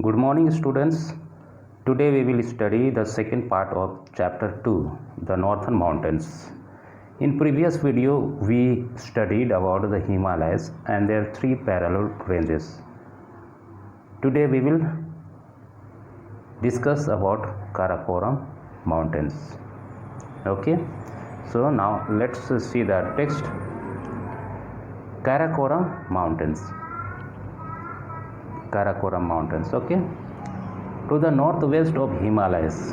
Good morning, students. Today we will study the second part of chapter 2, the Northern Mountains. In previous video we studied about the Himalayas and their three parallel ranges. Today we will discuss about Karakoram Mountains. Okay, so now let's see the text. Karakoram Mountains. Okay, to the northwest of Himalayas,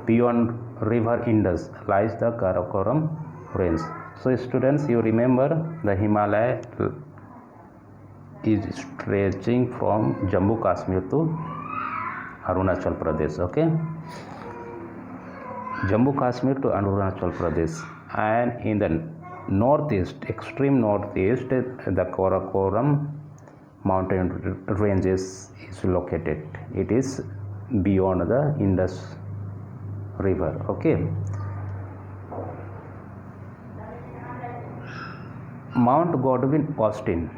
beyond river Indus, lies the Karakoram range. So students, you remember the Himalaya is stretching from Jammu Kashmir to Arunachal Pradesh. Okay, Jammu Kashmir to Arunachal Pradesh, and in the northeast, extreme northeast, the Karakoram mountain ranges is located. It is beyond the Indus river. Okay, Mount Godwin Austen,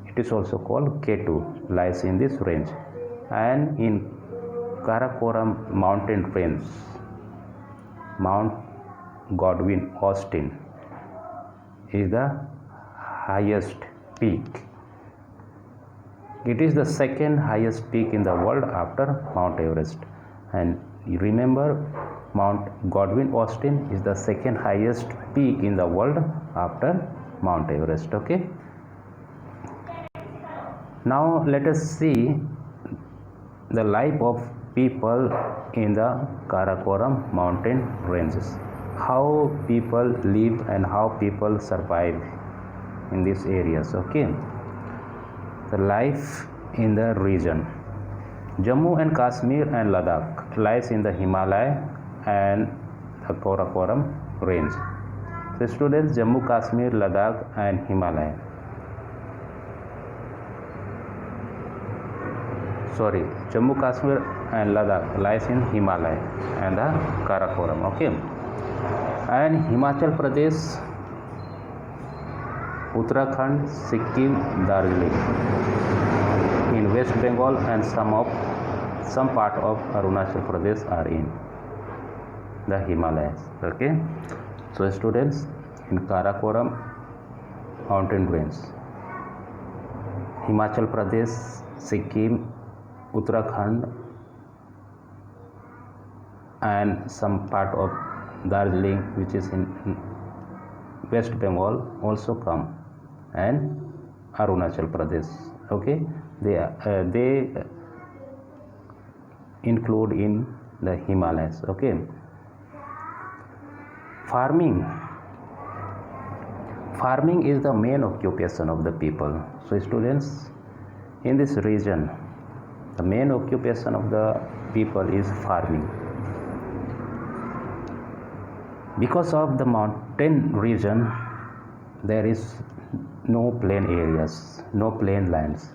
it is also called K2, lies in this range, and in Karakoram mountain range, Mount Godwin Austen is the highest peak. It is the second highest peak in the world after Mount Everest, and you remember Mount Godwin Austen is the second highest peak in the world after Mount Everest. Okay, now let us see the life of people in the Karakoram mountain ranges, how people live and how people survive in these areas. Okay, the life in the region. Jammu and Kashmir and Ladakh lies in the Himalaya and the Karakoram range. So students, Jammu, Kashmir, Ladakh and Himalaya. Jammu, Kashmir and Ladakh lies in Himalaya and the Karakoram. Okay, and Himachal Pradesh, Uttarakhand, Sikkim, Darjeeling in West Bengal, and some part of Arunachal Pradesh are in the Himalayas. Okay, so students, in Karakoram mountain range, Himachal Pradesh, Sikkim, Uttarakhand and some part of Darjeeling, which is in West Bengal, also come, and Arunachal Pradesh. Okay, they include in the Himalayas. Okay, farming is the main occupation of the people. So students, in this region, the main occupation of the people is farming. Because of the mountain region, there is no plain areas, no plain lands.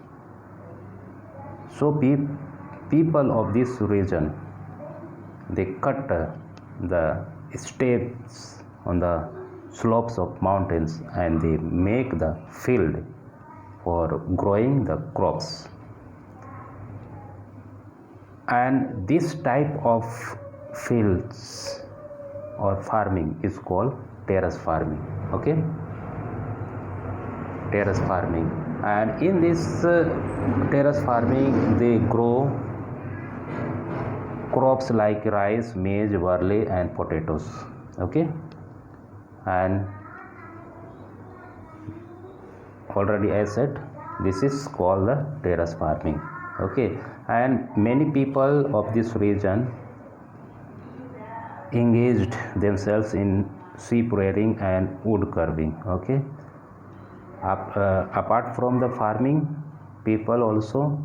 So people of this region, they cut the steps on the slopes of mountains and they make the field for growing the crops. And this type of fields or farming is called terrace farming. Okay, terrace farming, and in this terrace farming they grow crops like rice, maize, barley and potatoes. Okay, and already I said this is called the terrace farming. Okay, and many people of this region engaged themselves in sheep rearing and wood carving. Okay, apart from the farming, people also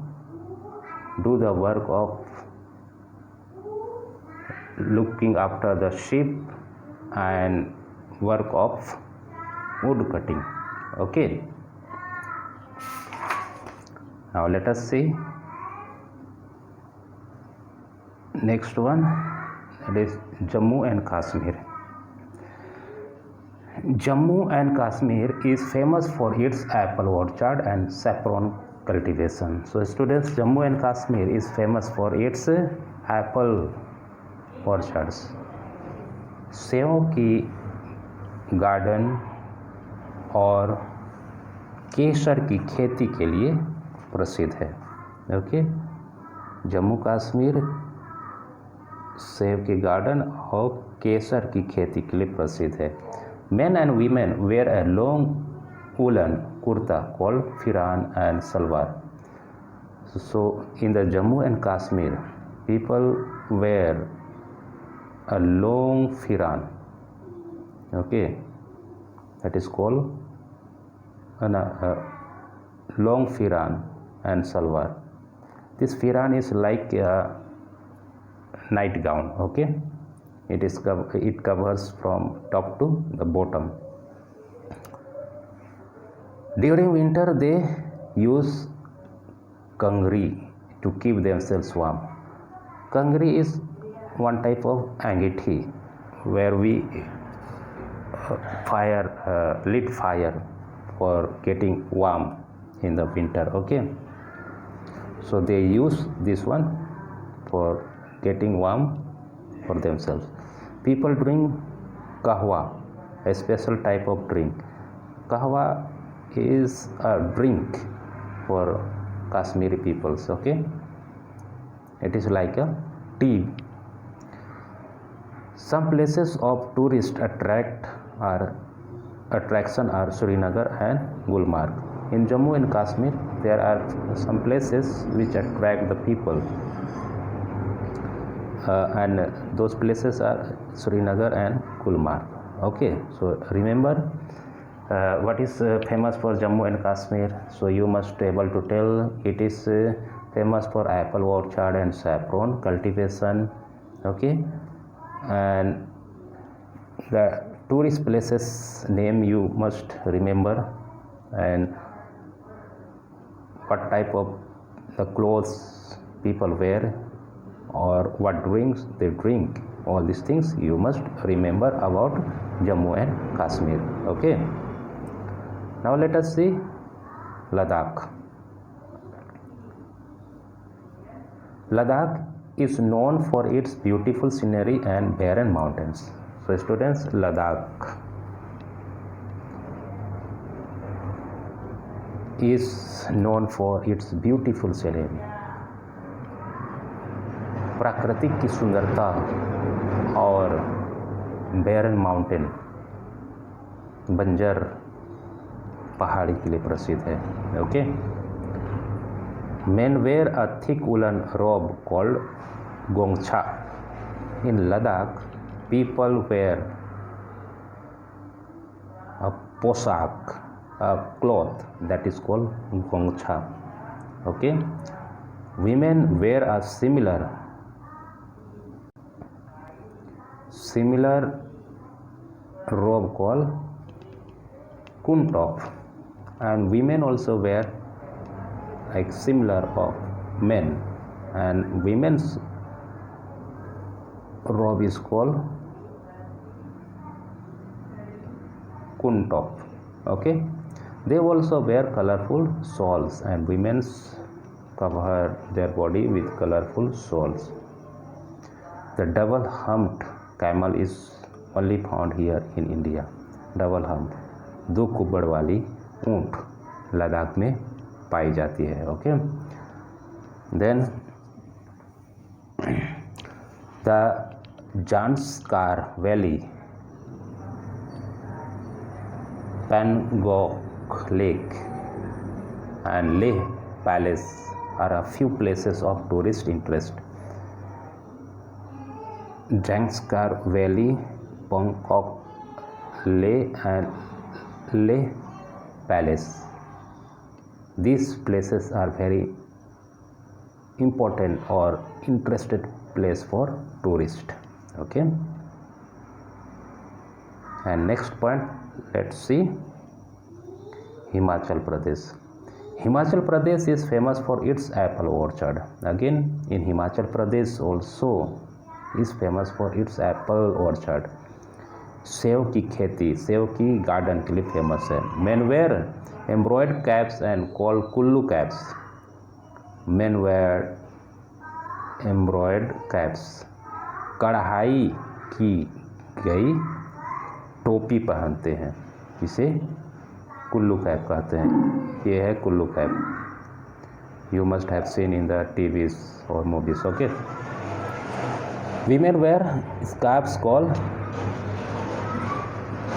do the work of looking after the sheep and work of wood cutting. Okay, now let us see next one, that is Jammu and Kashmir. Jammu and Kashmir is famous for its apple orchard and saffron cultivation. So students, Jammu and Kashmir is famous for its apple orchards. सेवों की garden और केसर की खेती के लिए प्रसिद्ध है. Okay, Jammu Kashmir सेब के गार्डन और केसर की खेती के लिए प्रसिद्ध है. Men and women wear a long woollen kurta called pheran and salwar. So in the Jammu and Kashmir, people wear a long firan. Okay, that is called a long firan and salwar. This firan is like a nightgown. Okay, it covers from top to the bottom. During winter, they use kangri to keep themselves warm. Kangri is one type of angithi where we lit fire for getting warm in the winter. Okay, so they use this one for getting warm for themselves. People drink kahwa, a special type of drink. Kahwa is a drink for Kashmiri peoples. Okay, it is like a tea. Some places of tourist attraction are Srinagar and Gulmarg. In Jammu and Kashmir, there are some places which attract the people, and those places are Srinagar and Gulmarg. Okay, so remember what is famous for Jammu and Kashmir. So you must be able to tell it is famous for apple orchard and saffron cultivation. Okay, and the tourist places name you must remember, and what type of the clothes people wear or what drinks they drink. All these things you must remember about Jammu and Kashmir. Okay, now let us see Ladakh. Ladakh is known for its beautiful scenery and barren mountains. So students, Ladakh is known for its beautiful scenery. प्राकृतिक की सुंदरता और बैरन mountain, बंजर पहाड़ी के लिए प्रसिद्ध है. Okay, men wear a thick woolen robe called gongcha. In Ladakh, people wear a poshak, a cloth that is called gongcha. Okay, women wear a similar robe called kuntop, and women also wear like similar of men, and women's robe is called kuntop. Okay, they also wear colorful shawls, and women's cover their body with colorful shawls. The double humped camel is only found here in India. Double humped, दो कुब्बड़ वाली ऊंट लद्दाख में पाई जाती है. Okay, then the Zanskar valley, Pangong lake and Leh Palace are a few places of tourist interest. Janskar Valley, Bangkok, Leh and Leh Palace. These places are very important or interested place for tourist. Okay, and next point, let's see Himachal Pradesh. Himachal Pradesh is famous for its apple orchard. Again, in Himachal Pradesh also is famous for its apple orchard. Save की खेती, save की garden के लिए famous है. Men wear embroidered caps and called kullu caps. Men wear embroidered caps. कढ़ाई की गई टोपी पहनते हैं, इसे कुल्लू कैप कहते हैं। ये है Kullu cap. You must have seen in the TVs or movies. Okay. Women wear scarves called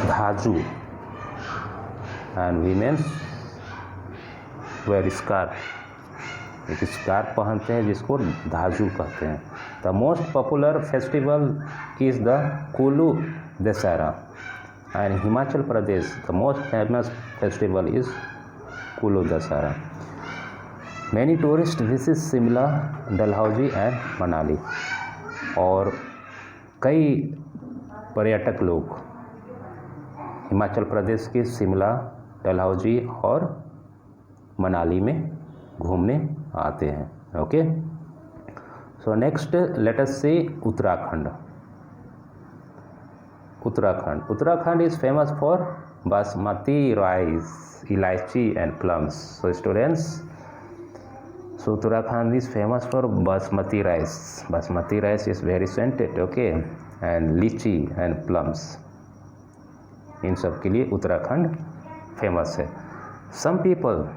dhaju, and women wear scarf. एक स्कार्फ पहनते हैं जिसको धाजू कहते हैं। The most popular festival is the Kullu Dussehra, and Himachal Pradesh the most famous festival is Kullu Dussehra. Many tourist visit Shimla, Dalhousie and Manali, और कई पर्यटक लोग हिमाचल प्रदेश के शिमला, डलहौजी और मनाली में घूमने आते हैं। Okay, so next let us see Uttarakhand. Uttarakhand is famous for basmati rice, elaichi and plums. So students, so Uttarakhand is famous for basmati rice. Basmati rice is very scented, okay, and litchi and plums, इन सब के लिए उत्तराखंड फेमस है। Some people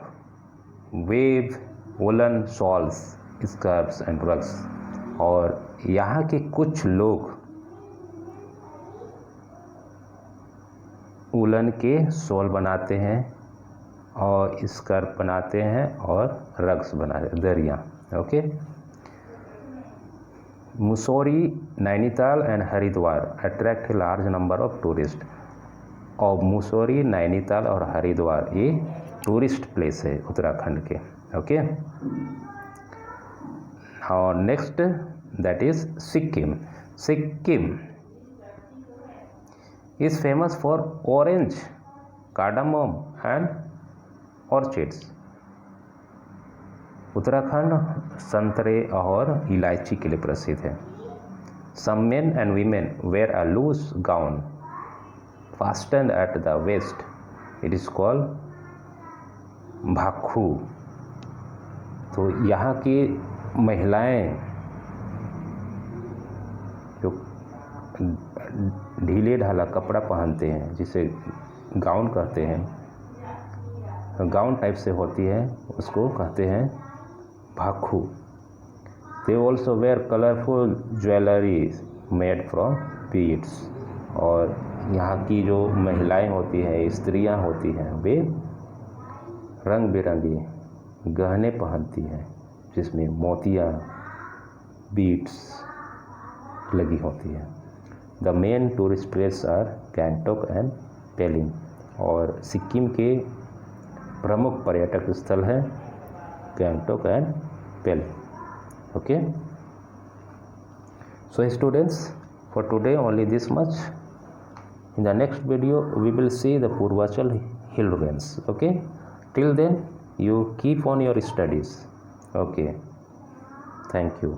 weave woollen shawls, scarves and rugs, और यहाँ के कुछ लोग वुलन के शॉल बनाते हैं और स्कार्फ बनाते हैं और रग्स बनाते, दरियाँ। Okay, Mussoorie, Nainital and Haridwar attract a large number of tourist. और मुसौरी, नैनीताल और हरिद्वार ये टूरिस्ट प्लेस है उत्तराखंड के। ओके, और next that is Sikkim. Sikkim is famous for orange, cardamom and orchids. Uttarakhand संतरे और इलायची के लिए प्रसिद्ध है। Some men and women wear a loose gown fastened at the waist. It is called Bakhu. तो यहाँ की महिलाएं जो ढीले ढाला कपड़ा पहनते हैं, जिसे गाउन कहते हैं, गाउन टाइप से होती है, उसको कहते हैं भाखू। They also wear colorful jewelry made from beads. और यहाँ की जो महिलाएं होती हैं, स्त्रियां होती हैं, वे रंग बिरंगी गहने पहनती हैं जिसमें मोतियाँ, बीड्स लगी होती हैं। The main tourist place are Gangtok and Pelling, और सिक्किम के प्रमुख पर्यटक स्थल हैं Gangtok and Pelling. Okay, so students, for today only this much. In the next video we will see the Purvachal hill range. Okay, till then you keep on your studies. Okay, thank you.